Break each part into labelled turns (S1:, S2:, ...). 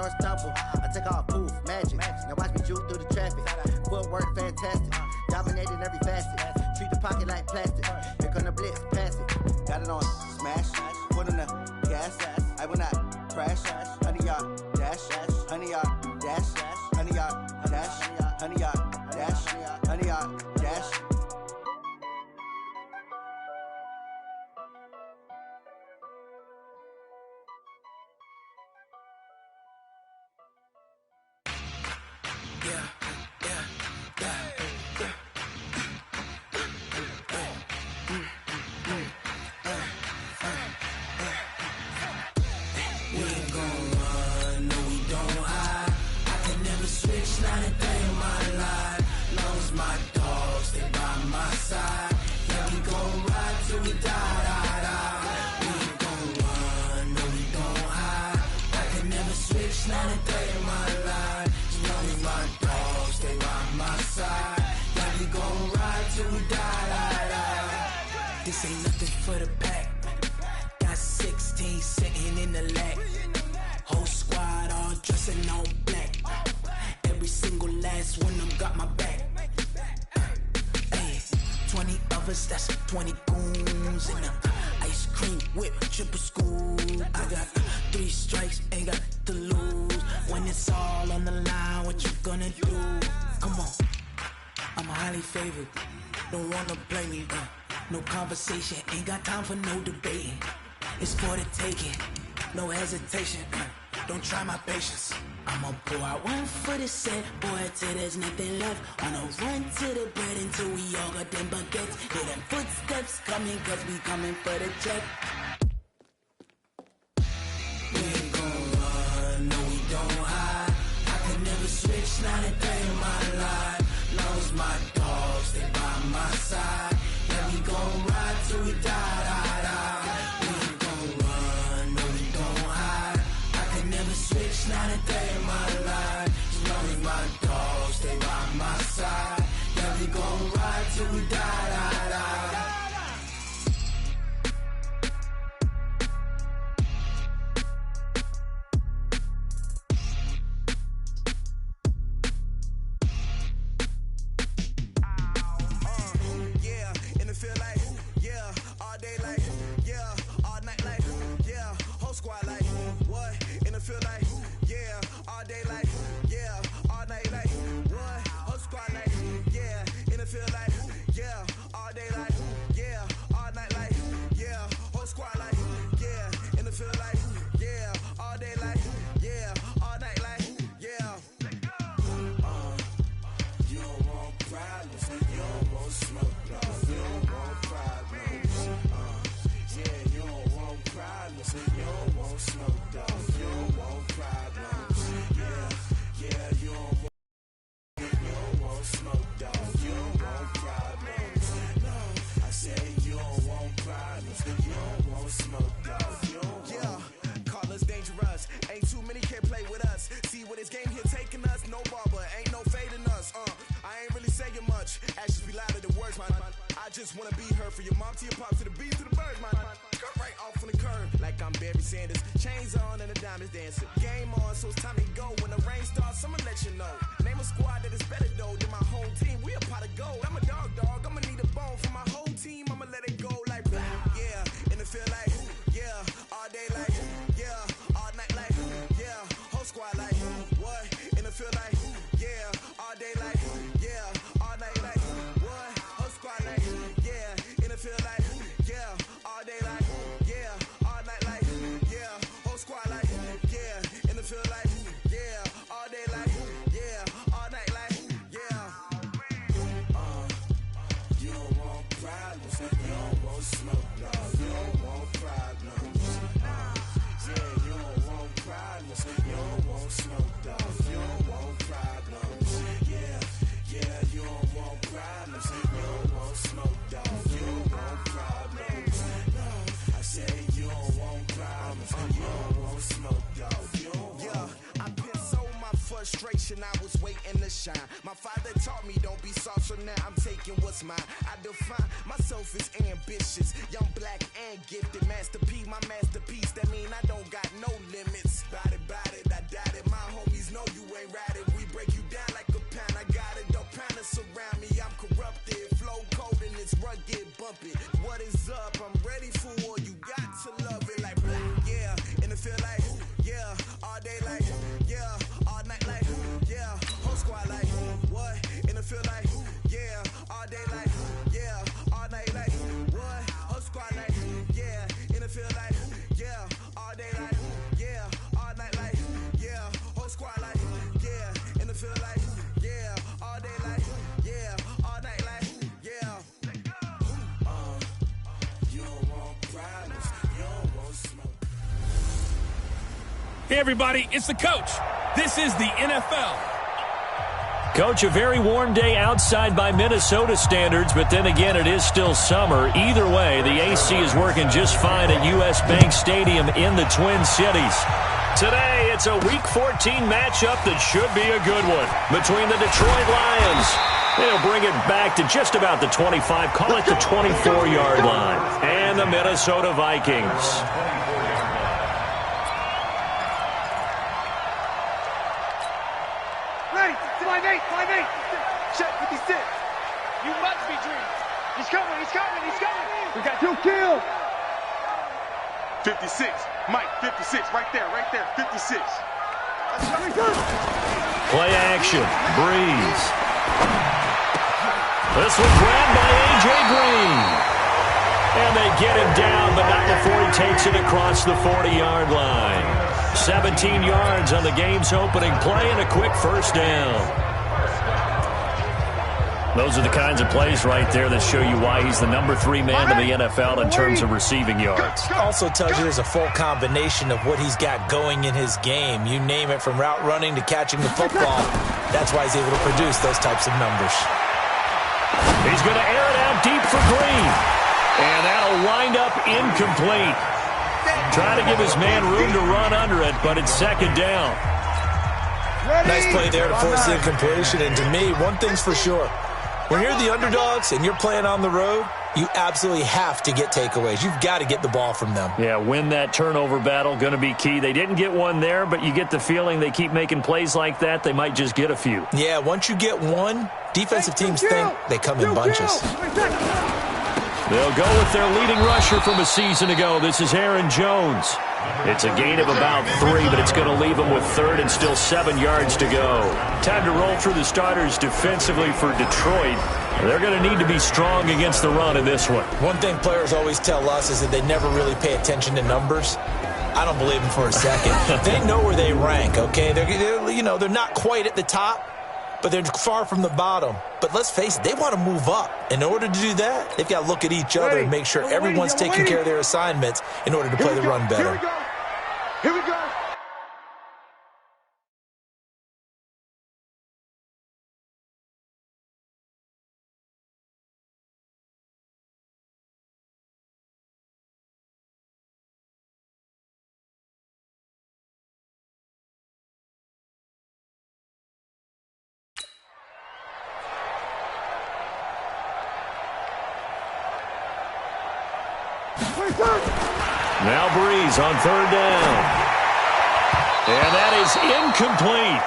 S1: or stumble. I take off, poof, magic. Now watch me juke through the traffic. Footwork fantastic, dominating every facet. Treat the pocket like plastic. Here come the blitz, pass it. Got it on smash, put on the gas. I will not crash. 100 yard dash, 100 yard dash, 100 yard dash, 100 yard dash, 100 yard dash.
S2: This ain't nothing for the pack. Got 16 sitting in the lag. Whole squad all dressing all black. Every single last one of them got my back. Hey, 20 of us, that's 20 goons in the ice cream whip, triple scoop. I got 3 strikes, ain't got to lose. When it's all on the line, what you gonna do? Come on, I'm highly favored. Don't wanna play me, no conversation, ain't got time for no debating. It's for the taking, no hesitation. Don't try my patience. I'ma pour out one for the set, boy, till there's nothing left. Wanna run to the bread until we all got them baguettes. Hear them footsteps coming, cause we coming for the check. We ain't gon' run, no we don't hide. I can never switch, not a day in my life. Long as my dogs, stay by my side. Yeah, we gon' ride till we die. We ain't gon' run, no we don't hide. I can never switch, not a day in my life. As long as my dogs stay by my side. Yeah, we gon' ride till we die.
S3: Just wanna be her for your mom to your pop to the beat to the birds, man. Cut right off on the curb like I'm Barry Sanders. Chains on and the diamonds dancing. Game on, so it's time to go. When the rain starts, I'ma let you know. Name a squad that is better though than my home team. We a pot of gold. I'm a dog. I'ma need a bone for my whole team. I'ma let it go like blah. Yeah, and it feel like yeah, all day like yeah, all night like yeah, whole squad like what? And it feel like yeah, all day like yeah, all night like what? Whole squad like yeah, and it feel like yeah, all day like yeah, all night like yeah, whole squad like yeah, and it feel like yeah, all day like yeah, all night like yeah. You don't want problems, you don't want smoke, no. You don't want problems. Yeah, you don't want problems, you don't want smoke, no. You don't want problems. Yeah, you don't want problems, you don't want smoke, dog. You don't want problems. No, I say you don't want problems, you don't want smoke, dog. You don't want. I pissed so my frustration, I was waiting to shine. My father taught me don't be soft, so now I'm taking what's mine. I define myself as ambitious, young, black, and gifted. Master P, my masterpiece, that mean I don't got no limits. Bout it, I doubt it, my
S4: Hey, everybody, it's the coach. This is the NFL.
S5: Coach, a very warm day outside by Minnesota standards, but then again, it is still summer. Either way, the AC is working just fine at U.S. Bank Stadium in the Twin Cities. Today, it's a Week 14 matchup that should be a good one between the Detroit Lions. They'll bring it back to just about the 25, call it the 24-yard line, and the Minnesota Vikings.
S6: Ready, 5-8. Check 56. You must be dreaming. He's coming. We got 2 kills.
S7: 56. Mike, 56. Right there. 56.
S5: Play action. Breeze. This one grabbed by A.J. Green. And they get him down, but not before he takes it across the 40-yard line. 17 yards on the game's opening play and a quick first down. Those are the kinds of plays right there that show you why he's the number 3 man in the NFL in terms of receiving yards.
S8: Also tells you there's a full combination of what he's got going in his game. You name it, from route running to catching the football. That's why he's able to produce those types of numbers.
S5: He's going to air it out deep for Green. And that'll wind up incomplete. Trying to give his man room to run under it, but it's second down.
S8: Nice play there to force the incompletion. And to me, one thing's for sure. When you're the underdogs and you're playing on the road, you absolutely have to get takeaways. You've got to get the ball from them.
S5: Yeah, win that turnover battle, going to be key. They didn't get one there, but you get the feeling they keep making plays like that, they might just get a few.
S8: Yeah, once you get one, defensive teams think they come in bunches.
S5: They'll go with their leading rusher from a season ago. This is Aaron Jones. It's a gain of about 3, but it's going to leave them with 3rd and still 7 yards to go. Time to roll through the starters defensively for Detroit. They're going to need to be strong against the run in this one.
S8: One thing players always tell us is that they never really pay attention to numbers. I don't believe them for a second. They know where they rank, okay? They're not quite at the top, but they're far from the bottom. But let's face it, they want to move up. In order to do that, they've got to look at each other and make sure everyone's taking care of their assignments in order to play the run better.
S6: Here we go.
S5: Now Breeze on 3rd down. And that is incomplete.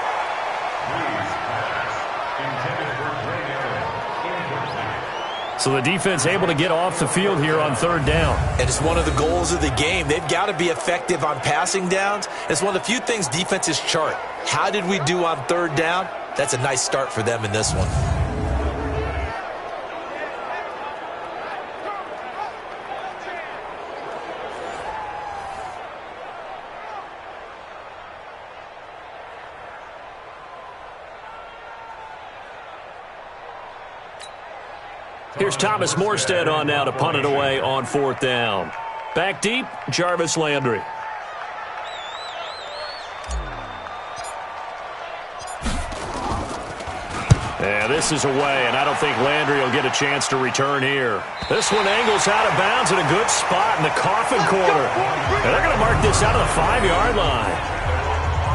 S5: So the defense able to get off the field here on 3rd down.
S8: And it's one of the goals of the game. They've got to be effective on passing downs. It's one of the few things defenses chart. How did we do on 3rd down? That's a nice start for them in this one.
S5: Here's Thomas Morstead on now to punt it away on 4th down. Back deep, Jarvis Landry. Yeah, this is away, and I don't think Landry will get a chance to return here. This one angles out of bounds in a good spot in the coffin corner. And they're going to mark this out of the 5-yard line.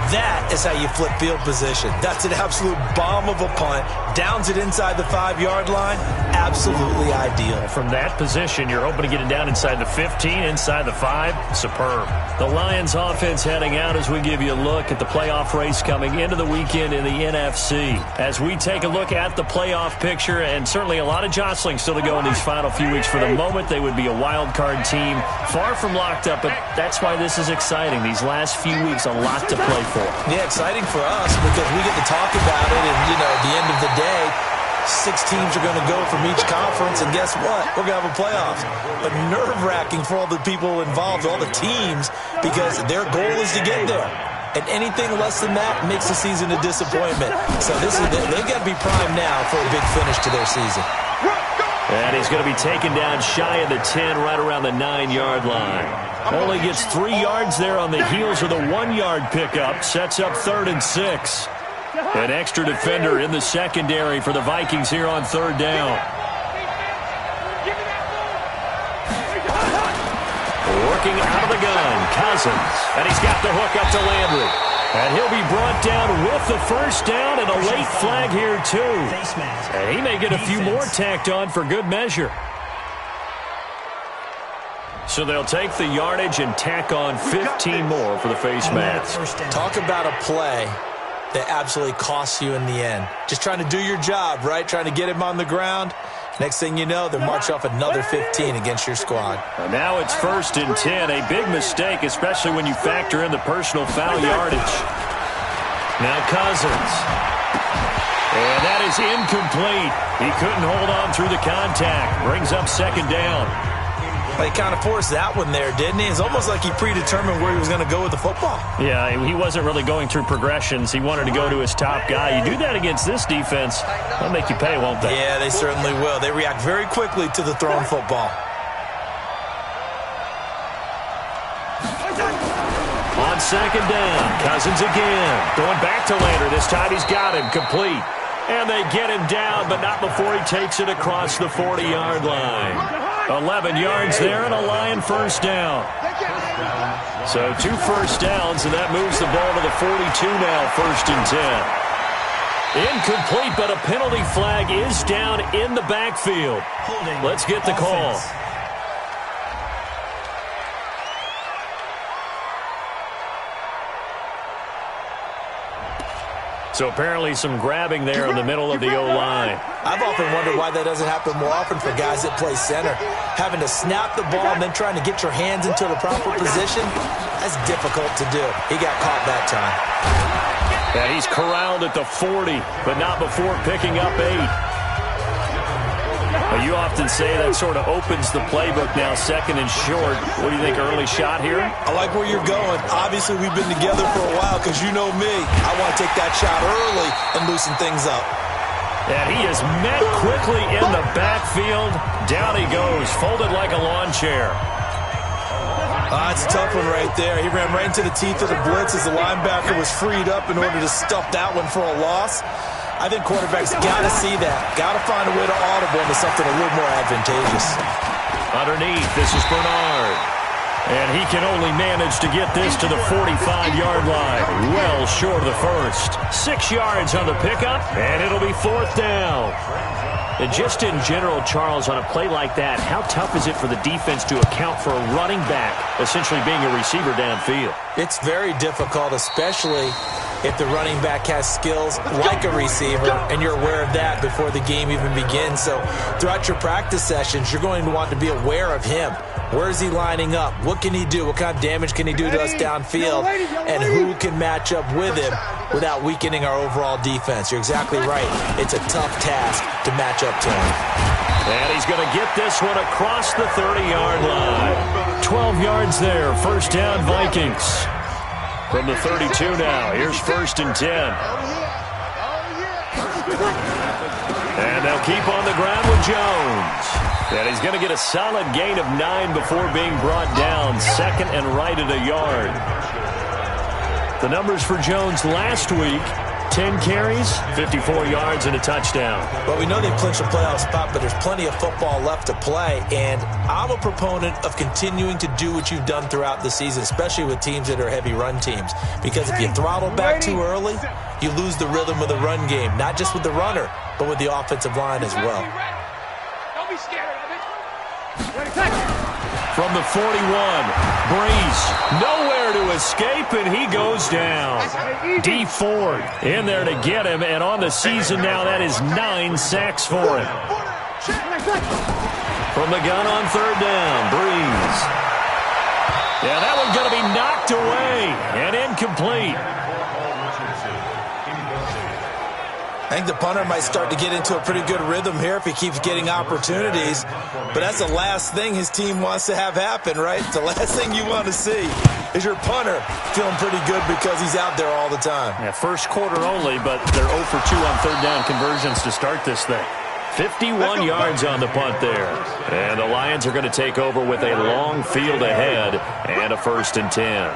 S8: That is how you flip field position. That's an absolute bomb of a punt. Downs it inside the 5-yard line. Absolutely ideal.
S5: From that position, you're hoping to get it down inside the 15, inside the 5. Superb. The Lions offense heading out as we give you a look at the playoff race coming into the weekend in the NFC. As we take a look at the playoff picture, and certainly a lot of jostling still to go in these final few weeks. For the moment, they would be a wild card team. Far from locked up, but that's why this is exciting. These last few weeks, a lot to play for.
S8: Yeah, exciting for us because we get to talk about it, and, at the end of the day, 6 teams are going to go from each conference, and guess what? We're going to have a playoffs. But nerve-wracking for all the people involved, all the teams, because their goal is to get there. And anything less than that makes the season a disappointment. So they've got to be primed now for a big finish to their season.
S5: And he's going to be taken down shy of the 10, right around the 9-yard line. Only gets 3 yards there on the heels of the 1-yard pickup. Sets up 3rd and 6. An extra defender in the secondary for the Vikings here on 3rd down. Working out of the gun, Cousins. And he's got the hook up to Landry. And he'll be brought down with the first down and a late flag here, too. And he may get a few more tacked on for good measure. So they'll take the yardage and tack on 15 more for the face mask.
S8: Talk about a play that absolutely costs you in the end. Just trying to do your job, right? Trying to get him on the ground. Next thing you know, they'll march off another 15 against your squad.
S5: And now it's 1st and 10. A big mistake, especially when you factor in the personal foul yardage. Now Cousins. And that is incomplete. He couldn't hold on through the contact. Brings up 2nd down.
S8: He kind of forced that one there, didn't he? It's almost like he predetermined where he was going to go with the football.
S5: Yeah, he wasn't really going through progressions. He wanted to go to his top guy. You do that against this defense, they'll make you pay, won't they?
S8: Yeah, they certainly will. They react very quickly to the thrown football.
S5: On 2nd down, Cousins again. Going back to Landry. This time he's got him complete. And they get him down, but not before he takes it across the 40-yard line. 11 yards there and a Lion first down. So 2 first downs, and that moves the ball to the 42 now, 1st and 10. Incomplete, but a penalty flag is down in the backfield. Let's get the call. So apparently some grabbing there in the middle of the O-line.
S8: I've often wondered why that doesn't happen more often for guys that play center. Having to snap the ball and then trying to get your hands into the proper position, that's difficult to do. He got caught that time.
S5: And he's corralled at the 40, but not before picking up 8. Well, you often say that sort of opens the playbook now, 2nd and short. What do you think, early shot here?
S8: I like where you're going. Obviously, we've been together for a while because you know me. I want to take that shot early and loosen things up.
S5: And he is met quickly in the backfield. Down he goes, folded like a lawn chair.
S8: It's a tough one right there. He ran right into the teeth of the blitz as the linebacker was freed up in order to stuff that one for a loss. I think quarterbacks got to see that. Got to find a way to audible into something a little more advantageous.
S5: Underneath, this is Bernard. And he can only manage to get this to the 45-yard line. Well short of the first. 6 yards on the pickup, and it'll be 4th down. And just in general, Charles, on a play like that, how tough is it for the defense to account for a running back essentially being a receiver downfield?
S8: It's very difficult, especially if the running back has skills like a receiver, and you're aware of that before the game even begins. So throughout your practice sessions, you're going to want to be aware of him. Where is he lining up? What can he do? What kind of damage can he do to us downfield? And who can match up with him without weakening our overall defense? You're exactly right. It's a tough task to match up to him.
S5: And he's going to get this one across the 30-yard line. 12 yards there. 1st down, Vikings. From the 32 now. Here's 1st and 10. And they'll keep on the ground with Jones. And he's going to get a solid gain of 9 before being brought down. 2nd and right at a yard. The numbers for Jones last week: 10 carries, 54 yards, and a touchdown.
S8: Well, we know they clinched a playoff spot, but there's plenty of football left to play. And I'm a proponent of continuing to do what you've done throughout the season, especially with teams that are heavy run teams. Because if you throttle back too early, you lose the rhythm of the run game, not just with the runner, but with the offensive line as well.
S6: Don't be scared of it.
S5: From the 41, Breeze nowhere to escape, and he goes down. D. Ford in there to get him, and on the season now, that is 9 sacks for him. From the gun on 3rd down, Breeze. Yeah, that one's going to be knocked away and incomplete.
S8: I think the punter might start to get into a pretty good rhythm here if he keeps getting opportunities. But that's the last thing his team wants to have happen, right? The last thing you want to see is your punter feeling pretty good because he's out there all the time.
S5: Yeah, first quarter only, but they're 0 for 2 on 3rd down conversions to start this thing. 51 yards on the punt there. And the Lions are going to take over with a long field ahead and a 1st and 10.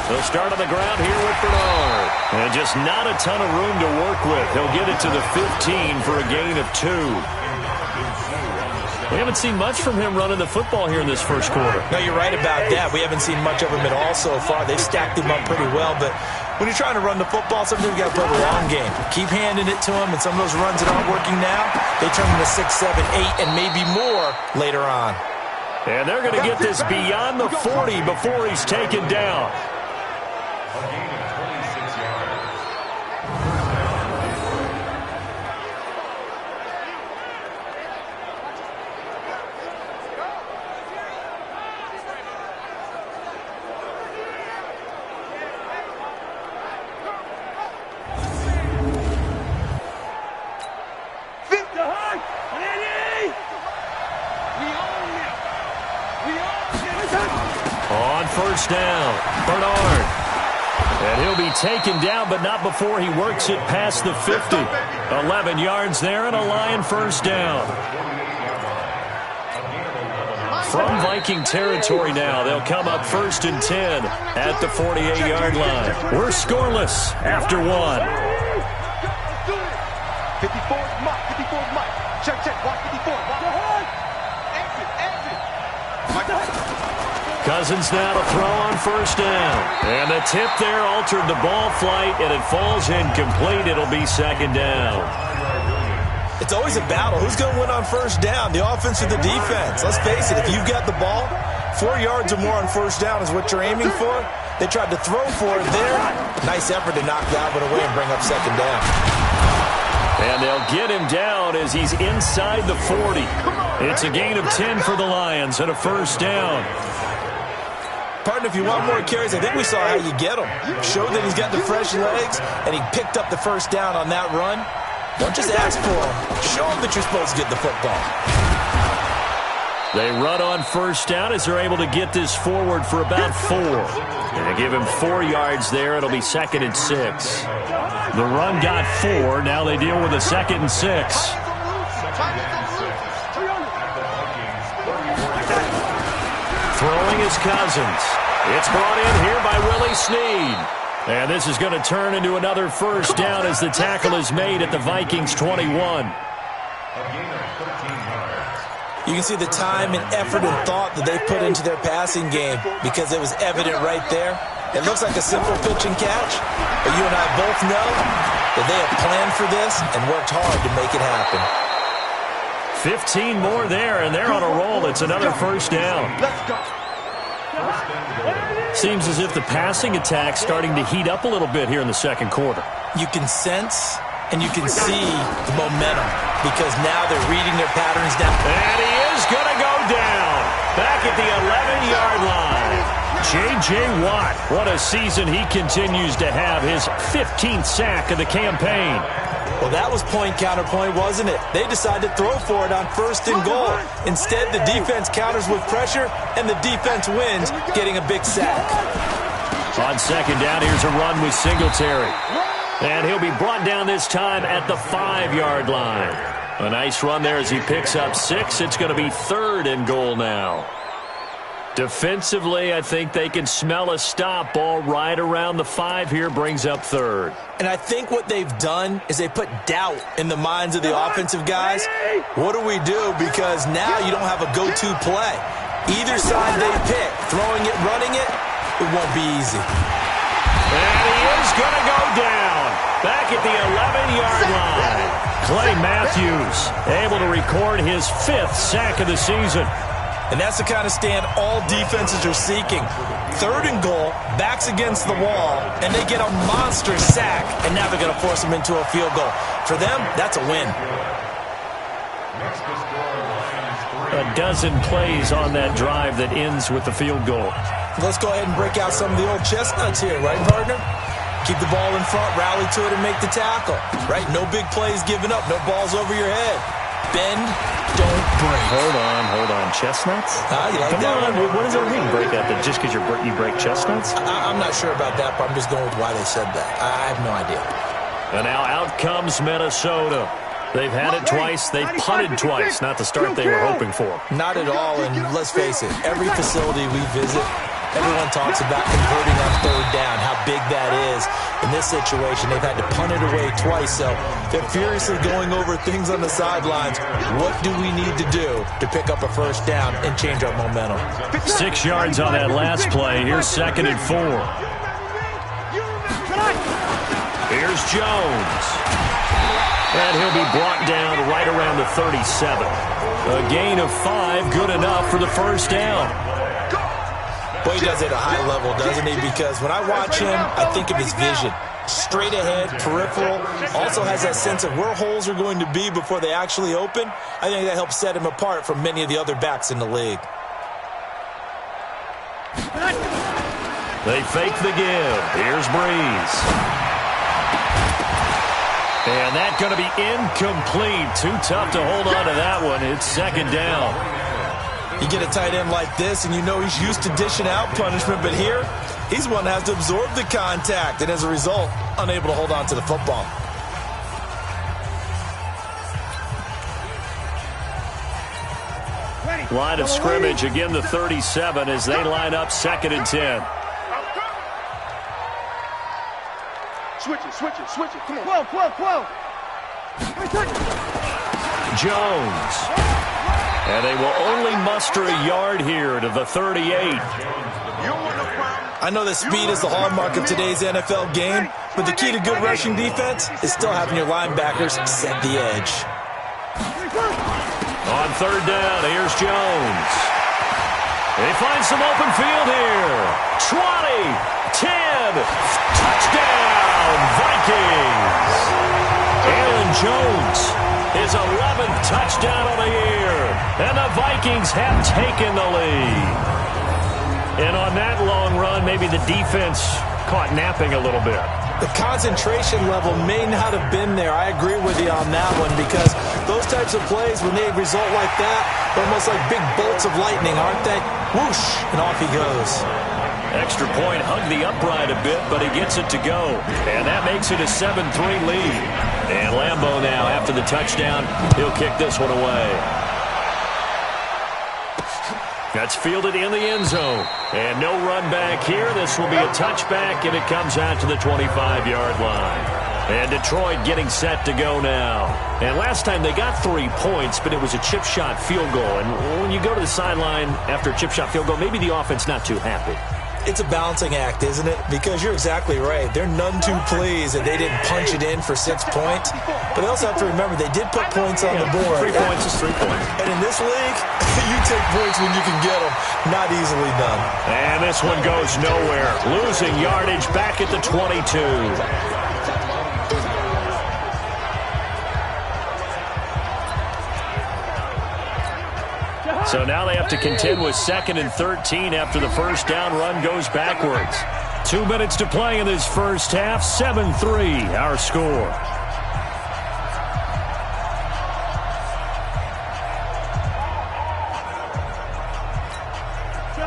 S5: They'll start on the ground here with Bernard. And just not a ton of room to work with. He'll get it to the 15 for a gain of 2. We haven't seen much from him running the football here in this first quarter.
S8: No, you're right about that. We haven't seen much of him at all so far. They've stacked him up pretty well, but when you're trying to run the football, sometimes you got to play the long game. Keep handing it to him, and some of those runs that aren't working now, they turn into 6, 7, 8, and maybe more later on.
S5: And they're going to get this beyond the 40 before he's taken down. First down, Bernard. And he'll be taken down, but not before he works it past the 50. 11 yards there and a Lion first down. From Viking territory now, they'll come up 1st and 10 at the 48-yard line. We're scoreless after 1.
S6: 54 Mike, 54 Mike. Check, watch 54. Exit.
S5: Cousins now to throw on first down. And the tip there altered the ball flight, and it falls incomplete. It'll be 2nd down.
S8: It's always a battle. Who's going to win on first down, the offense or the defense? Let's face it, if you've got the ball, 4 yards or more on first down is what you're aiming for. They tried to throw for it there. Nice effort to knock that one away and bring up 2nd down.
S5: And they'll get him down as he's inside the 40. It's a gain of 10 for the Lions and a first down.
S8: Partner, if you want more carries, I think we saw how you get him. Showed that he's got the fresh legs, and he picked up the first down on that run. Don't just ask for him. Show him that you're supposed to get the football.
S5: They run on first down as they're able to get this forward for about 4. And they give him 4 yards there. It'll be 2nd and 6. The run got 4. Now they deal with a 2nd and 6. Throwing is Cousins. It's brought in here by Willie Snead. And this is going to turn into another first down as the tackle is made at the Vikings 21.
S8: You can see the time and effort and thought that they put into their passing game because it was evident right there. It looks like a simple pitch and catch, but you and I both know that they have planned for this and worked hard to make it happen.
S5: 15 more there, and they're on a roll. It's another first down. Seems as if the passing attack's starting to heat up a little bit here in the second quarter.
S8: You can sense and you can see the momentum because now they're reading their patterns down.
S5: And he is going to go down back at the 11-yard line. J.J. Watt, what a season he continues to have, his 15th sack of the campaign.
S8: Well, that was point counterpoint, wasn't it? They decided to throw for it on 1st and goal. Instead, the defense counters with pressure, and the defense wins, getting a big sack.
S5: On 2nd down, here's a run with Singletary. And he'll be brought down this time at the 5-yard line. A nice run there as he picks up 6. It's going to be 3rd and goal now. Defensively, I think they can smell a stop. Ball right around the 5 here, brings up 3rd.
S8: And I think what they've done is they put doubt in the minds of the offensive guys. What do we do? Because now you don't have a go-to play. Either side they pick, throwing it, running it, it won't be easy.
S5: And he is going to go down back at the 11-yard line. Clay Matthews able to record his 5th sack of the season.
S8: And that's the kind of stand all defenses are seeking. 3rd and goal, backs against the wall, and they get a monster sack, and now they're going to force them into a field goal. For them, that's a win.
S5: A dozen plays on that drive that ends with the field goal.
S8: Let's go ahead and break out some of the old chestnuts here, right, partner? Keep the ball in front, rally to it, and make the tackle, right? No big plays given up, no balls over your head. Bend, don't break.
S5: Hold on. Chestnuts?
S8: You like
S5: Come
S8: that
S5: on.
S8: one?
S5: What does that mean, break out? That just because you break chestnuts?
S8: I'm not sure about that, but I'm just going with why they said that. I have no idea.
S5: And now out comes Minnesota. They've had it twice. They've punted twice. Not the start they were hoping for.
S8: Not at all, and let's face it, every facility we visit, everyone talks about converting on third down, how big that is. In this situation, they've had to punt it away twice, so they're furiously going over things on the sidelines. What do we need to do to pick up a first down and change our momentum?
S5: 6 yards on that last play. Here's 2nd and 4. Here's Jones. And he'll be brought down right around the 37. A gain of 5, good enough for the first down.
S8: Boy, he does it at a high level, doesn't he? Because when I watch him, I think of his vision. Straight ahead, peripheral. Also has that sense of where holes are going to be before they actually open. I think that helps set him apart from many of the other backs in the league.
S5: They fake the give. Here's Breeze. And that's going to be incomplete. Too tough to hold on to that one. It's 2nd down.
S8: You get a tight end like this, and you know he's used to dishing out punishment, but here, he's one that has to absorb the contact, and as a result, unable to hold on to the football.
S5: Line of scrimmage, again the 37 as they line up 2nd and 10.
S6: Switch it. Come on. 12.
S5: Jones. And they will only muster a yard here to the 38.
S8: I know that speed is the hallmark of today's NFL game, but the key to good rushing defense is still having your linebackers set the edge.
S5: On 3rd down, here's Jones. They find some open field here. 20, 10, touchdown, Vikings. Aaron Jones, his 11th touchdown of the year. And the Vikings have taken the lead. And on that long run, maybe the defense caught napping a little bit.
S8: The concentration level may not have been there. I agree with you on that one because those types of plays, when they result like that, they're almost like big bolts of lightning, aren't they? Whoosh, and off he goes.
S5: Extra point, hugged the upright a bit, but he gets it to go. And that makes it a 7-3 lead. And Lambeau now, after the touchdown, he'll kick this one away. That's fielded in the end zone. And no run back here. This will be a touchback, and it comes out to the 25-yard line. And Detroit getting set to go now. And last time they got 3 points, but it was a chip shot field goal. And when you go to the sideline after a chip shot field goal, maybe the offense not too happy.
S8: It's a balancing act, isn't it? Because you're exactly right. They're none too pleased that they didn't punch it in for 6 points. But they also have to remember they did put points on the board.
S5: 3 points is 3 points.
S8: And in this league, you take points when you can get them. Not easily done.
S5: And this one goes nowhere. Losing yardage back at the 22. So now they have to contend with 2nd and 13 after the first down run goes backwards. 2 minutes to play in this first half. 7-3 our score.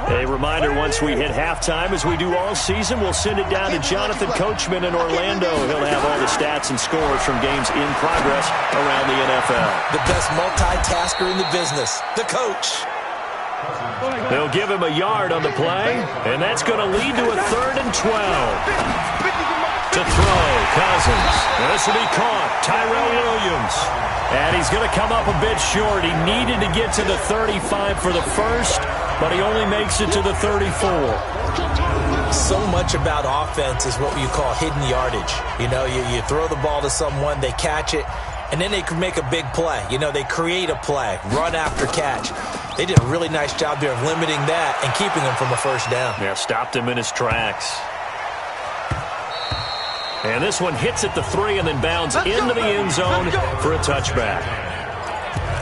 S5: A reminder, once we hit halftime, as we do all season, we'll send it down to Jonathan Coachman in Orlando. He'll have all the stats and scores from games in progress around the NFL.
S8: The best multitasker in the business, the coach.
S5: They'll give him a yard on the play, and that's going to lead to a 3rd and 12. To throw, Cousins. And this will be caught. Tyrell Williams. And he's going to come up a bit short. He needed to get to the 35 for the first, but he only makes it to the 34.
S8: So much about offense is what you call hidden yardage. You know, you throw the ball to someone, they catch it, and then they can make a big play. You know, they create a play, run after catch. They did a really nice job there of limiting that and keeping him from a first down.
S5: Yeah, stopped him in his tracks. And this one hits at the 3 and then bounds into the end zone for a touchback.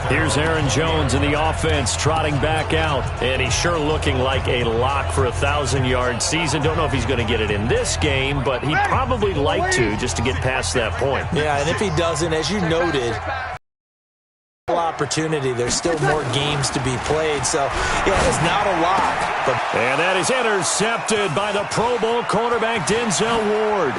S5: Here's Aaron Jones in the offense trotting back out. And he's sure looking like a lock for a 1,000-yard season. Don't know if he's going to get it in this game, but he'd probably like to just to get past that point.
S8: Yeah, and if he doesn't, as you noted, opportunity. There's still more games to be played. So, yeah, it's not a lock.
S5: And that is intercepted by the Pro Bowl cornerback Denzel Ward.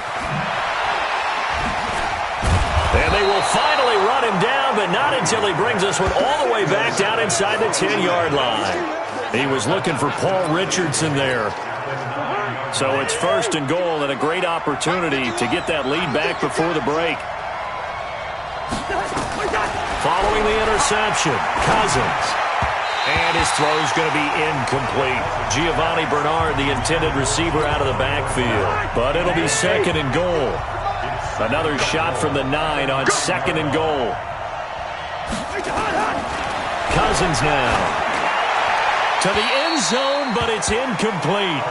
S5: And they will finally run him down, but not until he brings this one all the way back down inside the 10-yard line. He was looking for Paul Richardson there. So it's 1st and goal and a great opportunity to get that lead back before the break. Following the interception, Cousins. And his throw is going to be incomplete. Giovanni Bernard, the intended receiver, out of the backfield. But it'll be 2nd and goal. Another shot from the 9 on 2nd and goal. Cousins now. To the end zone, but it's incomplete.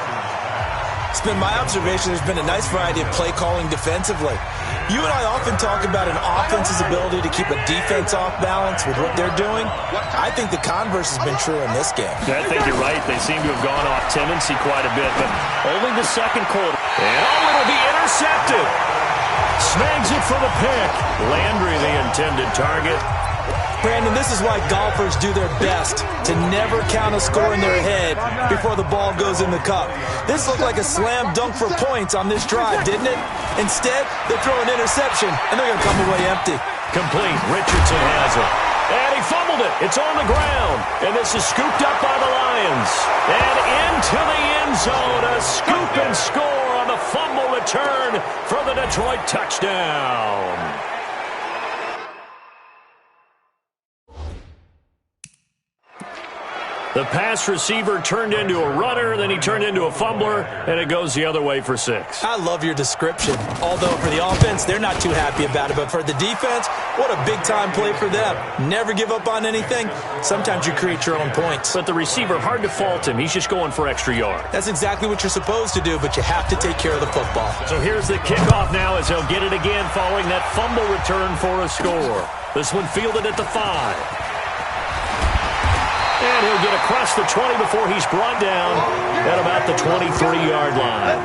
S8: It's been my observation there's been a nice variety of play calling defensively. You and I often talk about an offense's ability to keep a defense off balance with what they're doing. I think the converse has been true in this game.
S5: I think you're right. They seem to have gone off tendency quite a bit, but only the 2nd quarter. And it'll be intercepted. Snags it for the pick. Landry, the intended target.
S8: Brandon, this is why golfers do their best to never count a score in their head before the ball goes in the cup. This looked like a slam dunk for points on this drive, didn't it? Instead, they throw an interception, and they're going to come away empty.
S5: Complete. Richardson has it. And he fumbled it. It's on the ground. And this is scooped up by the Lions. And into the end zone. A scoop and score on the fumble return for the Detroit touchdown. The pass receiver turned into a runner, then he turned into a fumbler, and it goes the other way for 6.
S8: I love your description. Although for the offense, they're not too happy about it. But for the defense, what a big-time play for them. Never give up on anything. Sometimes you create your own points.
S5: But the receiver, hard to fault him. He's just going for extra yard.
S8: That's exactly what you're supposed to do, but you have to take care of the football.
S5: So here's the kickoff now as he'll get it again following that fumble return for a score. This one fielded at the 5. And he'll get across the 20 before he's brought down at about the 23-yard line.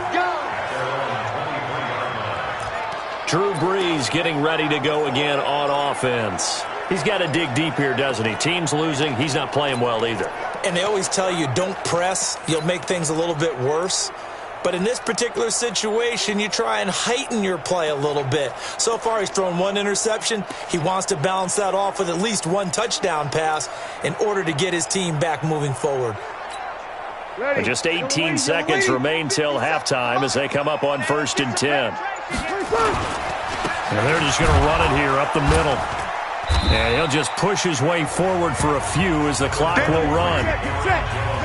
S5: Drew Brees getting ready to go again on offense. He's got to dig deep here, doesn't he? Team's losing. He's not playing well either.
S8: And they always tell you, don't press. You'll make things a little bit worse. But in this particular situation, you try and heighten your play a little bit. So far, he's thrown 1 interception. He wants to balance that off with at least 1 touchdown pass in order to get his team back moving forward.
S5: And just 18 seconds remain till halftime as they come up on 1st and 10. And they're just going to run it here up the middle. And he'll just push his way forward for a few as the clock will run.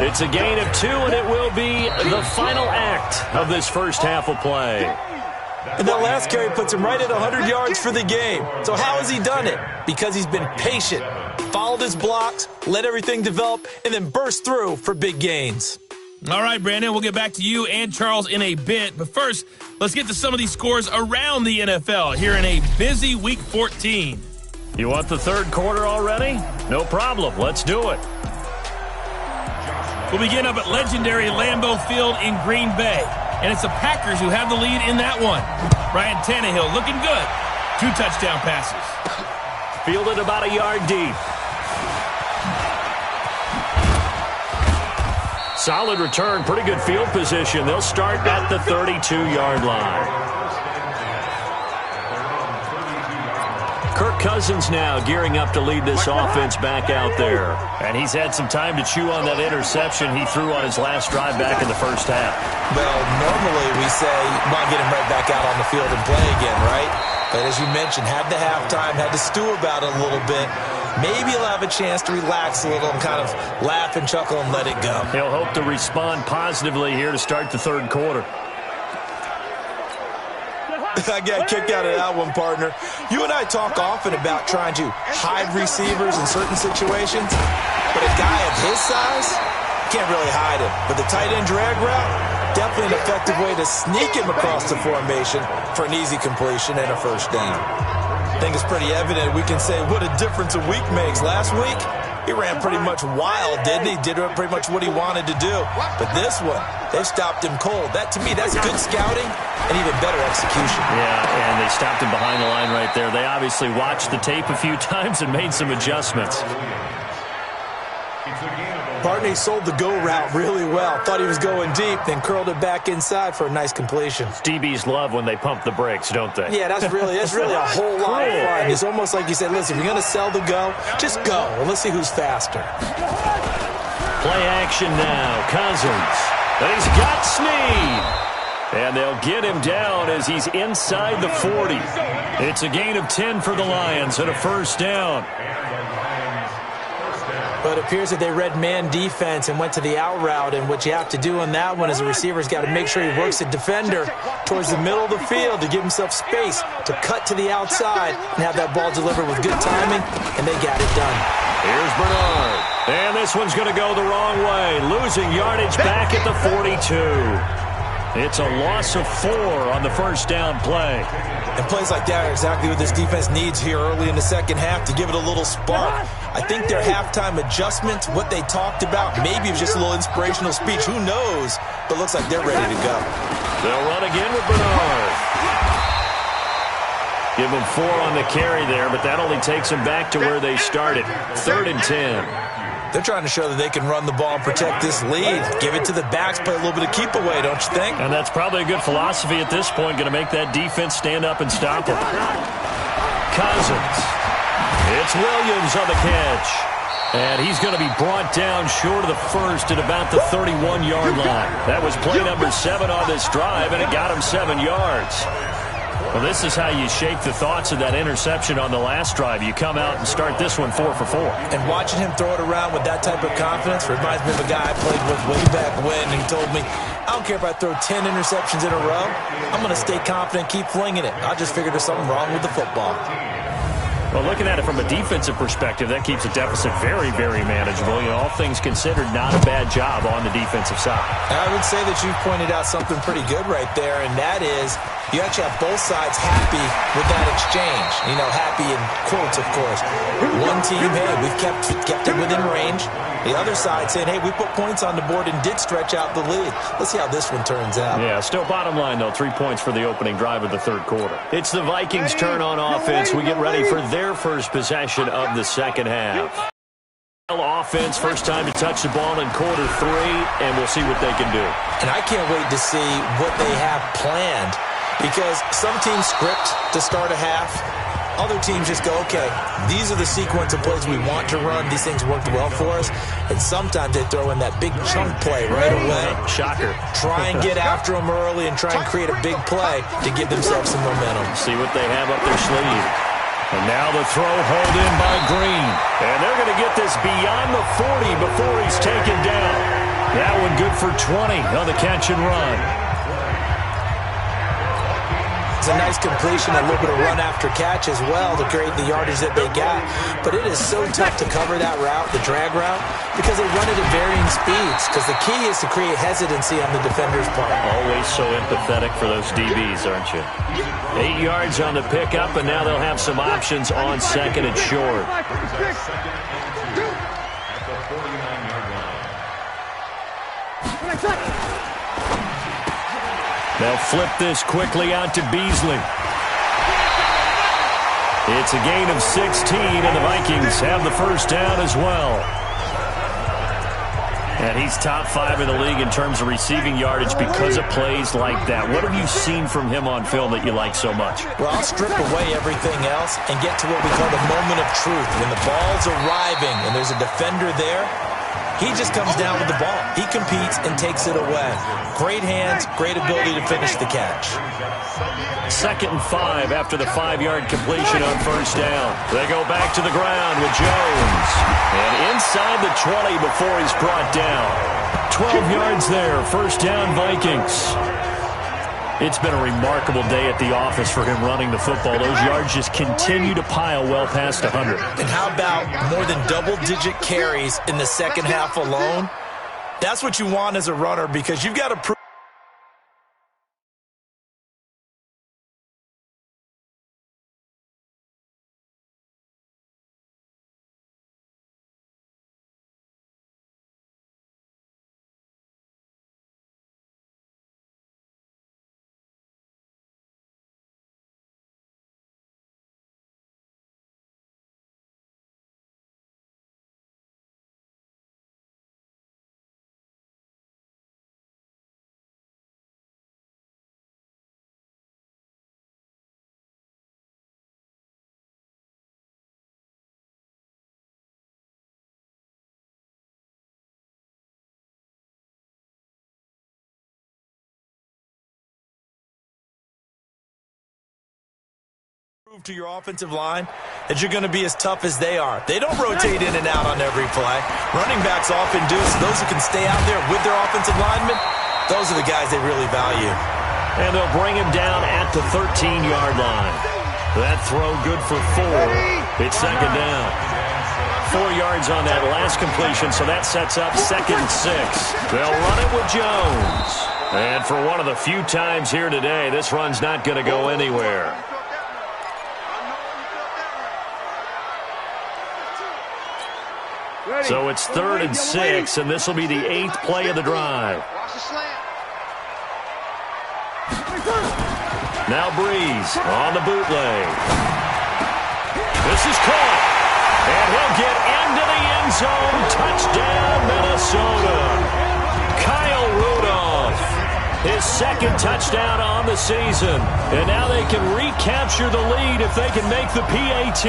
S5: It's a gain of 2, and it will be the final act of this first half of play.
S8: And that last carry puts him right at 100 yards for the game. So how has he done it? Because he's been patient, followed his blocks, let everything develop, and then burst through for big gains.
S4: All right, Brandon, we'll get back to you and Charles in a bit. But first, let's get to some of these scores around the NFL here in a busy Week 14.
S5: You want the 3rd quarter already? No problem. Let's do it.
S4: We'll begin up at legendary Lambeau Field in Green Bay. And it's the Packers who have the lead in that one. Ryan Tannehill looking good. 2 touchdown passes.
S5: Fielded about a yard deep. Solid return. Pretty good field position. They'll start at the 32-yard line. Kirk Cousins now gearing up to lead this offense back out there. And he's had some time to chew on that interception he threw on his last drive back in the first half.
S8: Well, normally we say, come on, get him right back out on the field and play again, right? But as you mentioned, had the halftime, had to stew about it a little bit. Maybe he'll have a chance to relax a little and kind of laugh and chuckle and let it go.
S5: He'll hope to respond positively here to start the 3rd quarter.
S8: I got kicked out of that one, partner. You and I talk often about trying to hide receivers in certain situations, but a guy of his size can't really hide him. But the tight end drag route, definitely an effective way to sneak him across the formation for an easy completion and a first down. I think it's pretty evident we can say what a difference a week makes. Last week, he ran pretty much wild, didn't he? Did pretty much what he wanted to do. But this one, they stopped him cold. That, to me, that's good scouting and even better execution.
S5: Yeah, and they stopped him behind the line right there. They obviously watched the tape a few times and made some adjustments.
S8: Barney sold the go route really well. Thought he was going deep, then curled it back inside for a nice completion.
S5: DBs love when they pump the brakes, don't they?
S8: Yeah, that's really a whole lot of fun. It's almost like you said, listen, if you're going to sell the go, just go, and let's see who's faster.
S5: Play action now. Cousins. And he's got Snead. And they'll get him down as he's inside the 40. It's a gain of 10 for the Lions and a first down.
S8: But it appears that they read man defense and went to the out route, and what you have to do on that one is the receiver's got to make sure he works the defender towards the middle of the field to give himself space to cut to the outside and have that ball delivered with good timing, and they got it done.
S5: Here's Bernard. And this one's going to go the wrong way, losing yardage back at the 42. It's a loss of 4 on the first down play.
S8: And plays like that are exactly what this defense needs here early in the second half to give it a little spark. I think their halftime adjustment, what they talked about, maybe it was just a little inspirational speech. Who knows? But looks like they're ready to go.
S5: They'll run again with Bernard. Give them 4 on the carry there, but that only takes them back to where they started. 3rd and 10.
S8: They're trying to show that they can run the ball and protect this lead. Give it to the backs, play a little bit of keep away, don't you think?
S5: And that's probably a good philosophy at this point, going to make that defense stand up and stop them. Cousins. It's Williams on the catch. And he's going to be brought down short of the first at about the 31-yard line. That was play number 7 on this drive, and it got him 7 yards. Well, this is how you shake the thoughts of that interception on the last drive. You come out and start this one 4 for 4.
S8: And watching him throw it around with that type of confidence reminds me of a guy I played with way back when. And he told me, I don't care if I throw 10 interceptions in a row. I'm going to stay confident, keep flinging it. I just figured there's something wrong with the football.
S5: Well, looking at it from a defensive perspective, that keeps the deficit very, very manageable. You know, all things considered, not a bad job on the defensive side.
S8: I would say that you've pointed out something pretty good right there, and that is you actually have both sides happy with that exchange. You know, happy in quotes, of course. One team, hey, we've kept it within range. The other side saying, hey, we put points on the board and did stretch out the lead. Let's see how this one turns out.
S5: Yeah, still bottom line, though, 3 points for the opening drive of the third quarter. It's the Vikings' turn on offense. We get ready for their first possession of the second half. Offense, first time to touch the ball in quarter 3, and we'll see what they can do.
S8: And I can't wait to see what they have planned, because some teams script to start a half. Other teams just go, okay, these are the sequence of plays we want to run. These things worked well for us. And sometimes they throw in that big chunk play right away.
S5: Shocker.
S8: Try and get after them early and try and create a big play to give themselves some momentum.
S5: See what they have up their sleeve. And now the throw hauled in by Green. And they're going to get this beyond the 40 before he's taken down. That one good for 20 on the catch and run.
S8: It's a nice completion, a little bit of run after catch as well to create the yardage that they got. But it is so tough to cover that route, the drag route, because they run it at varying speeds. Because the key is to create hesitancy on the defender's part.
S5: Always so empathetic for those DBs, aren't you? 8 yards on the pickup, and now they'll have some options on second and short. They'll flip this quickly out to Beasley. It's a gain of 16, and the Vikings have the first down as well. And he's top 5 in the league in terms of receiving yardage because of plays like that. What have you seen from him on film that you like so much?
S8: Well, I'll strip away everything else and get to what we call the moment of truth. When the ball's arriving and there's a defender there, he just comes down with the ball. He competes and takes it away. Great hands, great ability to finish the catch.
S5: 2nd and 5 after the 5-yard completion on first down. They go back to the ground with Jones. And inside the 20 before he's brought down. 12 yards there, first down Vikings. It's been a remarkable day at the office for him running the football. Those yards just continue to pile well past 100.
S8: And how about more than double-digit carries in the second half alone? That's what you want as a runner, because you've got to prove Prove to your offensive line that you're going to be as tough as they are. They don't rotate in and out on every play. Running backs often do, so those who can stay out there with their offensive linemen, those are the guys they really value.
S5: And they'll bring him down at the 13-yard line. That throw good for 4. It's second down. 4 yards on that last completion, so that sets up 2nd and 6. They'll run it with Jones. And for one of the few times here today, this run's not going to go anywhere. So it's 3rd and 6, and this will be the 8th play of the drive. Now Breeze on the bootleg. This is caught, and he'll get into the end zone. Touchdown, Minnesota. Kyle Rudolph, his 2nd touchdown on the season. And now they can recapture the lead if they can make the PAT.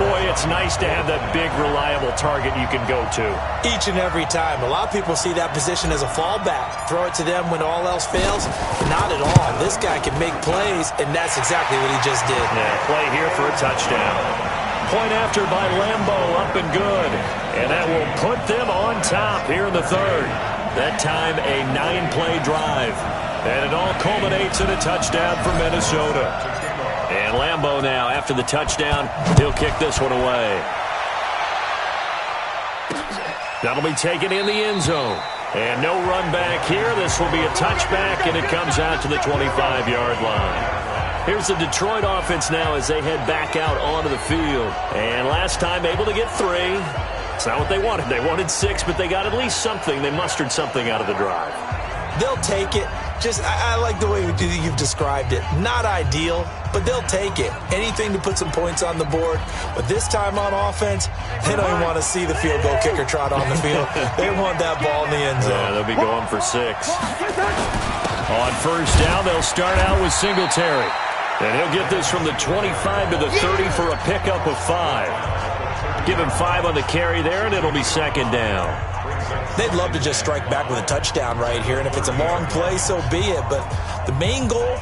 S5: Boy, it's nice to have that big, reliable target you can go to.
S8: Each and every time. A lot of people see that position as a fallback. Throw it to them when all else fails. Not at all. This guy can make plays, and that's exactly what he just did.
S5: Yeah, play here for a touchdown. Point after by Lambo, up and good. And that will put them on top here in the 3rd. That time, a 9-play drive. And it all culminates in a touchdown for Minnesota. And Lambo now, after the touchdown, he'll kick this one away. That'll be taken in the end zone. And no run back here. This will be a touchback, and it comes out to the 25-yard line. Here's the Detroit offense now as they head back out onto the field. And last time able to get 3. It's not what they wanted. They wanted 6, but they got at least something. They mustered something out of the drive.
S8: They'll take it. I like the way you've described it. Not ideal, but they'll take it. Anything to put some points on the board. But this time on offense, they don't even want to see the field goal kicker trot on the field. They want that ball in the end zone.
S5: Yeah, they'll be going for 6. On 1st down, they'll start out with Singletary. And he'll get this from the 25 to the 30 for a pickup of 5. Give him 5 on the carry there, and it'll be 2nd down.
S8: They'd love to just strike back with a touchdown right here, and if it's a long play, so be it. But the main goal,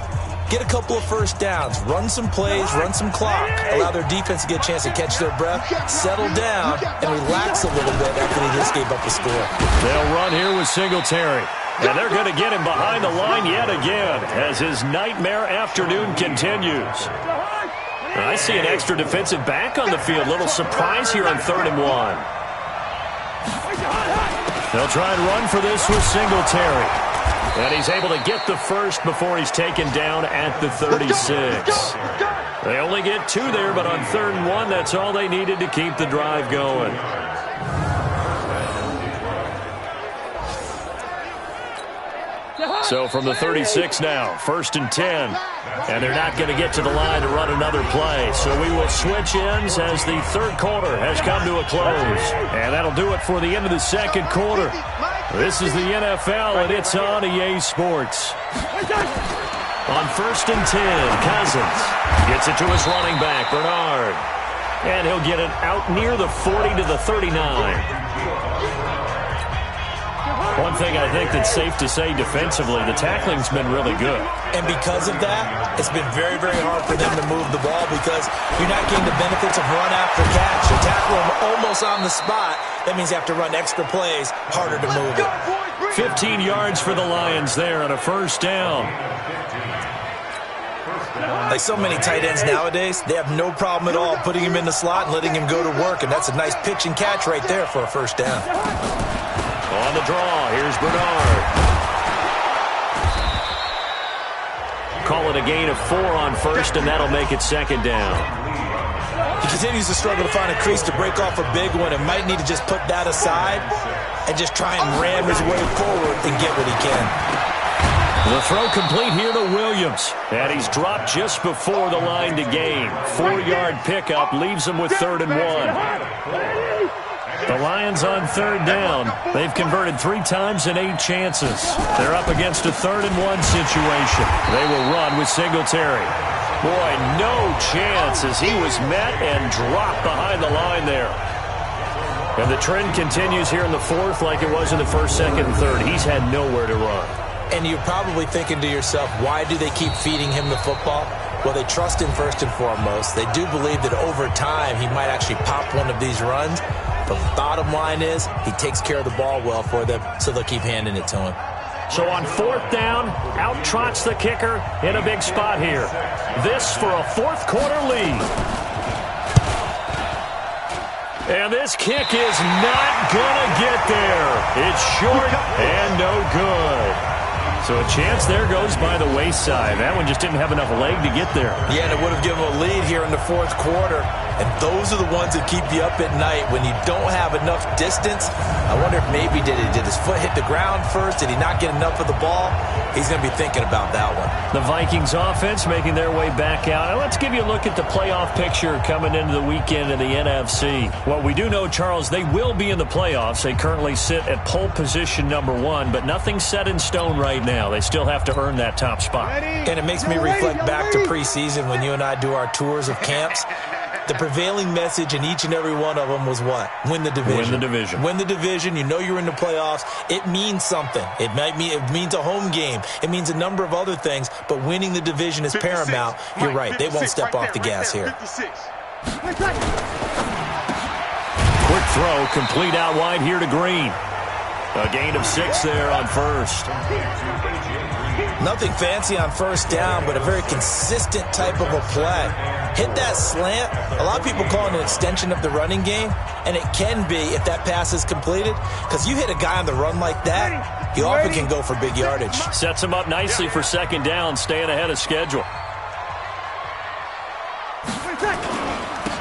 S8: get a couple of 1st downs, run some plays, run some clock, allow their defense to get a chance to catch their breath, settle down, and relax a little bit after they just gave up a score.
S5: They'll run here with Singletary. And they're going to get him behind the line yet again as his nightmare afternoon continues. I see an extra defensive back on the field. Little surprise here on 3rd and 1. They'll try and run for this with Singletary. And he's able to get the 1st before he's taken down at the 36. They only get 2 there, but on 3rd and 1, that's all they needed to keep the drive going. So from the 36 now, 1st and 10. And they're not going to get to the line to run another play. So we will switch ends as the 3rd quarter has come to a close. And that'll do it for the end of the 2nd quarter. This is the NFL, and it's on EA Sports. On 1st and 10, Cousins gets it to his running back, Bernard. And he'll get it out near the 40 to the 39. One thing I think that's safe to say defensively, the tackling's been really good.
S8: And because of that, it's been very, very hard for them to move the ball because you're not getting the benefits of run after catch. You tackle them almost on the spot. That means you have to run extra plays, harder to move it.
S5: 15 yards for the Lions there on a 1st down.
S8: Like so many tight ends nowadays, they have no problem at all putting him in the slot and letting him go to work. And that's a nice pitch and catch right there for a 1st down.
S5: On the draw, here's Bernard. Call it a gain of 4 on 1st, and that'll make it 2nd down.
S8: He continues to struggle to find a crease to break off a big one and might need to just put that aside and just try and ram his way forward and get what he can.
S5: The throw complete here to Williams, and he's dropped just before the line to gain. 4-yard pickup leaves him with 3rd and 1. The Lions on 3rd down. They've converted 3 times in 8 chances. They're up against a 3rd and 1 situation. They will run with Singletary. Boy, no chance as he was met and dropped behind the line there. And the trend continues here in the 4th like it was in the 1st, 2nd, and 3rd. He's had nowhere to run.
S8: And you're probably thinking to yourself, why do they keep feeding him the football? Well, they trust him first and foremost. They do believe that over time he might actually pop one of these runs. But bottom line is he takes care of the ball well for them, so they'll keep handing it to him.
S5: So on 4th down, out trots the kicker in a big spot here. This for a fourth quarter lead. And this kick is not going to get there. It's short and no good. So a chance there goes by the wayside. That one just didn't have enough leg to get there.
S8: Yeah, and it would have given them a lead here in the fourth quarter. And those are the ones that keep you up at night when you don't have enough distance. I wonder if maybe did his foot hit the ground first? Did he not get enough of the ball? He's going to be thinking about that one.
S5: The Vikings offense making their way back out. Now let's give you a look at the playoff picture coming into the weekend in the NFC. Well, we do know, Charles, they will be in the playoffs. They currently sit at pole position number 1, but nothing's set in stone right now. They still have to earn that top spot.
S8: And it makes me reflect back to preseason when you and I do our tours of camps. The prevailing message in each and every one of them was what? Win the division.
S5: Win the division.
S8: Win the division. You know you're in the playoffs. It means something. It means a home game. It means a number of other things, but winning the division is paramount. You're right. They won't step off the gas here.
S5: Quick throw, complete out wide here to Green. A gain of 6 there on first.
S8: Nothing fancy on first down, but a very consistent type of a play. Hit that slant. A lot of people call it an extension of the running game, and it can be if that pass is completed, because you hit a guy on the run like that, you often can go for big yardage.
S5: Sets him up nicely for second down, staying ahead of schedule.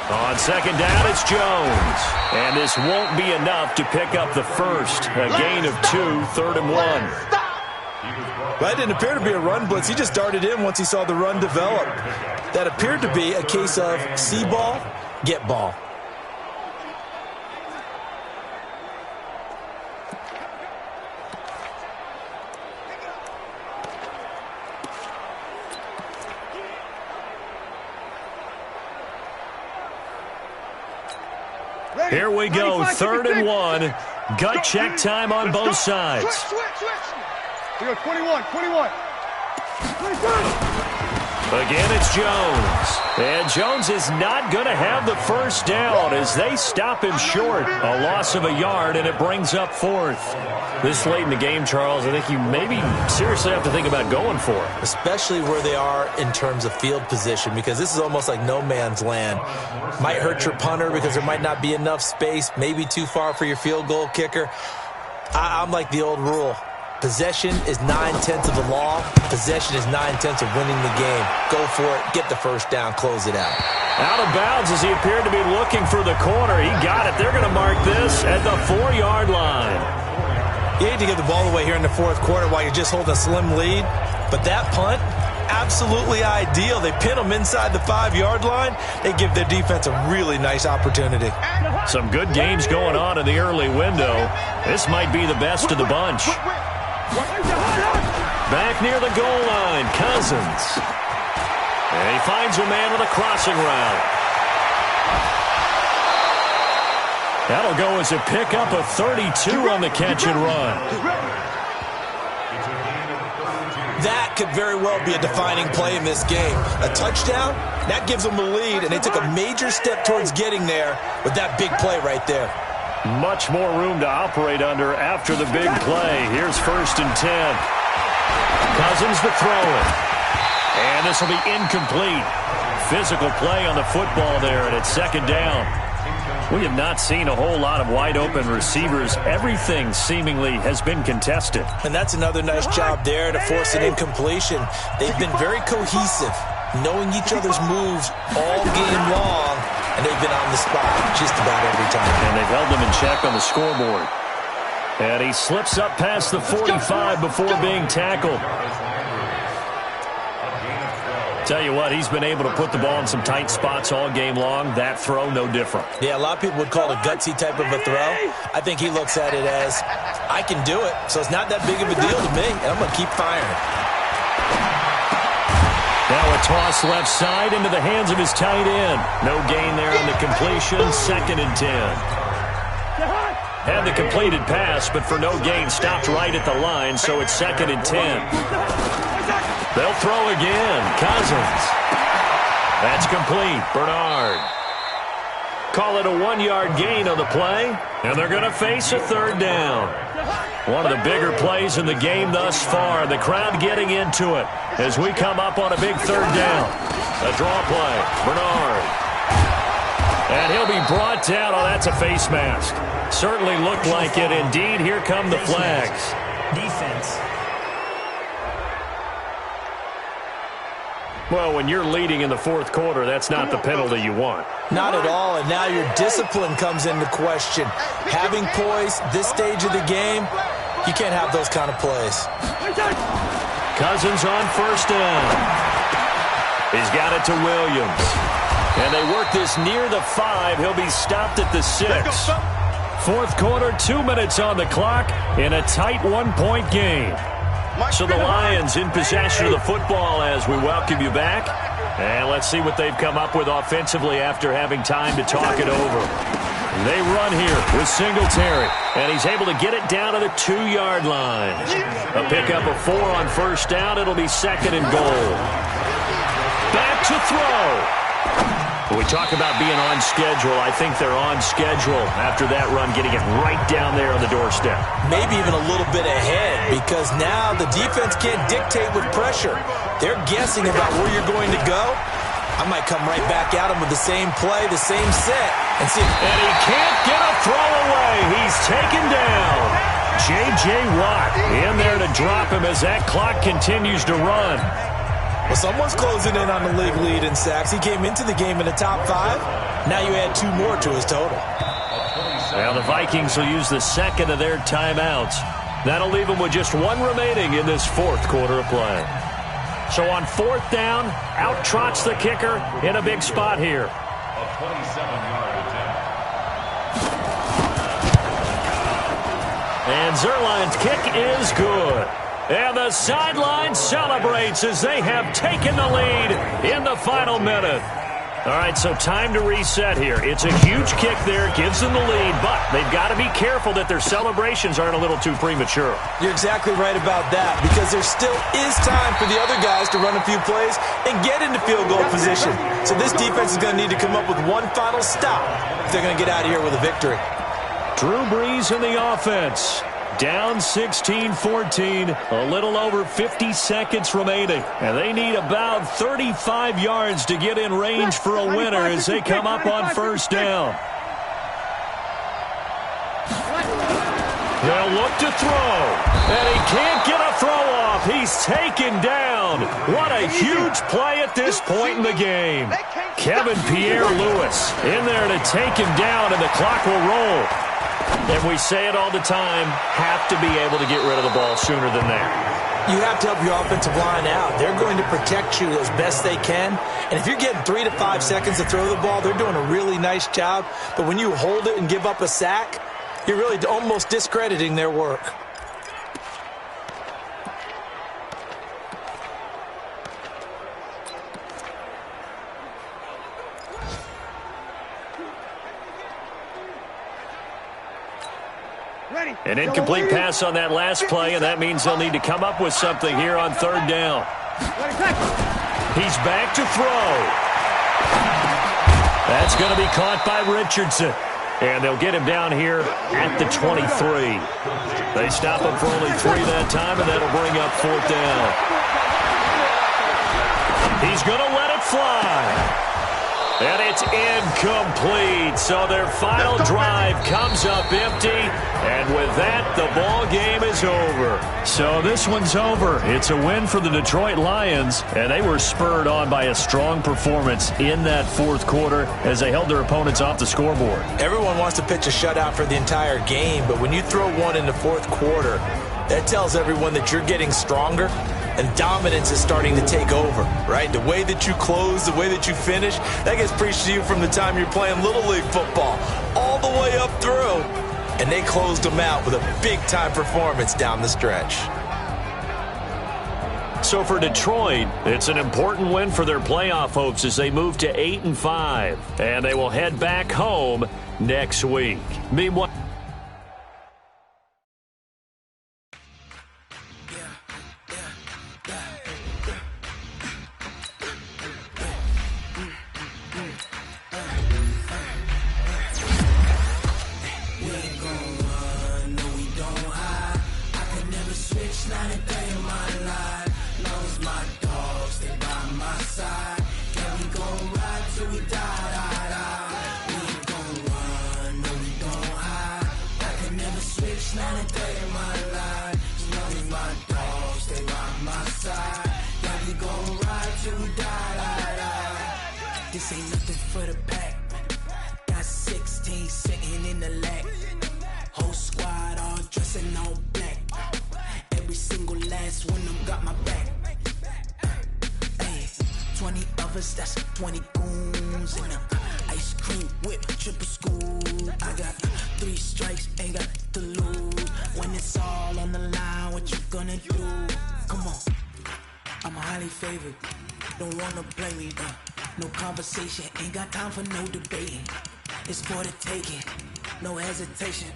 S5: On second down, it's Jones. And this won't be enough to pick up the first. A gain of 2, 3rd and 1.
S8: That didn't appear to be a run blitz. He just darted in once he saw the run develop. That appeared to be a case of see ball, get ball.
S5: Here we go, 3rd and 1. Gut check time on both sides.
S6: Switch. We go 21.
S5: Again, it's Jones. And Jones is not going to have the first down as they stop him short. A loss of a yard, and it brings up 4th. This late in the game, Charles, I think you maybe seriously have to think about going for it.
S8: Especially where they are in terms of field position, because this is almost like no man's land. Might hurt your punter because there might not be enough space, maybe too far for your field goal kicker. I'm like the old rule. Possession is 9/10 of the law. Possession is 9/10 of winning the game. Go for it. Get the first down. Close it out.
S5: Out of bounds as he appeared to be looking for the corner. He got it. They're going to mark this at the 4-yard line.
S8: You hate to give the ball away here in the fourth quarter while you're just holding a slim lead. But that punt, absolutely ideal. They pin them inside the 5-yard line. They give their defense a really nice opportunity.
S5: Some good games going on in the early window. This might be the best of the bunch. Back near the goal line, Cousins. And he finds a man with a crossing route. That'll go as a pickup of 32 on the catch and run.
S8: That could very well be a defining play in this game. A touchdown, that gives them the lead, and they took a major step towards getting there with that big play right there.
S5: Much more room to operate under after the big play. Here's 1st and 10. Cousins to throw it. And this will be incomplete. Physical play on the football there, and it's 2nd down. We have not seen a whole lot of wide-open receivers. Everything seemingly has been contested.
S8: And that's another nice job there to force an incompletion. They've been very cohesive, knowing each other's moves all game long, and they've been on the spot just about every time.
S5: And they've held them in check on the scoreboard. And he slips up past the 45 before being tackled. Tell you what, he's been able to put the ball in some tight spots all game long. That throw, no different.
S8: Yeah, a lot of people would call it a gutsy type of a throw. I think he looks at it as, I can do it, so it's not that big of a deal to me, and I'm going to keep firing.
S5: Now a toss left side into the hands of his tight end. No gain there on the completion, 2nd and 10. Had the completed pass, but for no gain, stopped right at the line, so it's 2nd and 10. They'll throw again. Cousins. That's complete. Bernard. Call it a 1-yard gain on the play, and they're going to face a third down. One of the bigger plays in the game thus far. The crowd getting into it as we come up on a big third down. A draw play. Bernard. And he'll be brought down. Oh, that's a face mask. Certainly looked like it. Indeed, here come the flags.
S2: Defense.
S5: Well, when you're leading in the fourth quarter, that's not the penalty you want.
S8: Not at all, and now your discipline comes into question. Having poise this stage of the game, you can't have those kind of plays.
S5: Cousins on first down. He's got it to Williams. And they work this near the 5. He'll be stopped at the 6. Fourth quarter, 2 minutes on the clock in a tight 1-point game. So the Lions in possession of the football as we welcome you back. And let's see what they've come up with offensively after having time to talk it over. They run here with Singletary, and he's able to get it down to the 2-yard line. A pickup of 4 on first down. It'll be second and goal. Back to throw. When we talk about being on schedule, I think they're on schedule after that run, getting it right down there on the doorstep.
S8: Maybe even a little bit ahead, because now the defense can't dictate with pressure. They're guessing about where you're going to go. I might come right back at him with the same play, the same set, and see.
S5: And he can't get a throw away. He's taken down. J.J. Watt in there to drop him as that clock continues to run.
S8: Well, someone's closing in on the league lead in sacks. He came into the game in the top 5. Now you add 2 more to his total.
S5: Well, the Vikings will use the second of their timeouts. That'll leave them with just 1 remaining in this fourth quarter of play. So on fourth down, out trots the kicker in a big spot here.
S9: A 27-yard attempt.
S5: And Zerline's kick is good. And the sideline celebrates as they have taken the lead in the final minute. All right, so time to reset here. It's a huge kick there, gives them the lead, but they've got to be careful that their celebrations aren't a little too premature.
S8: You're exactly right about that, because there still is time for the other guys to run a few plays and get into field goal position. So this defense is going to need to come up with one final stop if they're going to get out of here with a victory.
S5: Drew Brees in the offense. Down 16-14, a little over 50 seconds remaining. And they need about 35 yards to get in range for a winner as they come up on first down. They'll look to throw, and he can't get a throw off. He's taken down. What a huge play at this point in the game. Kevin Pierre-Louis in there to take him down, and the clock will roll. And we say it all the time, have to be able to get rid of the ball sooner than that.
S8: You have to help your offensive line out. They're going to protect you as best they can. And if you're getting 3 to 5 seconds to throw the ball, they're doing a really nice job. But when you hold it and give up a sack, you're really almost discrediting their work.
S5: An incomplete pass on that last play, and that means they'll need to come up with something here on third down. He's back to throw. That's going to be caught by Richardson. And they'll get him down here at the 23. They stop him for only 3 that time, and that'll bring up fourth down. He's going to let it fly. And it's incomplete. So their final drive comes up empty. And with that, the ball game is over. So this one's over. It's a win for the Detroit Lions. And they were spurred on by a strong performance in that fourth quarter as they held their opponents off the scoreboard.
S8: Everyone wants to pitch a shutout for the entire game, but when you throw one in the fourth quarter, that tells everyone that you're getting stronger and dominance is starting to take over, right? The way that you close, the way that you finish, that gets preached to you from the time you're playing Little League football all the way up through. And they closed them out with a big-time performance down the stretch.
S5: So for Detroit, it's an important win for their playoff hopes as they move to 8-5. And they will head back home next week. Meanwhile,
S2: This ain't nothing for the pack. Got 16 sitting in the lag. Whole squad all dressing all black. Every single last one of them got my back. Hey, 20 of us, that's 20 goons in them. Ice cream whip, triple scoop. I got 3 strikes, ain't got to lose. When it's all on the line, what you gonna do? Come on, I'm highly favored. Don't wanna play me, no conversation, ain't got time for no debating. It's for the taking, no hesitation.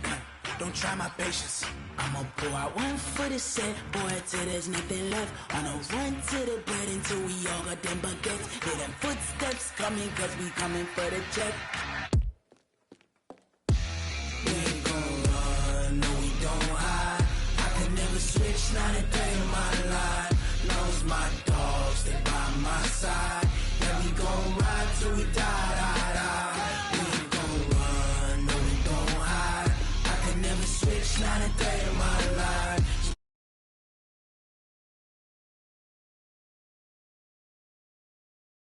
S2: Don't try my patience. I'ma pour out one for the set, boy, till there's nothing left. On a run to the bread until we all got them baguettes. Hear them footsteps coming, cause we coming for the check.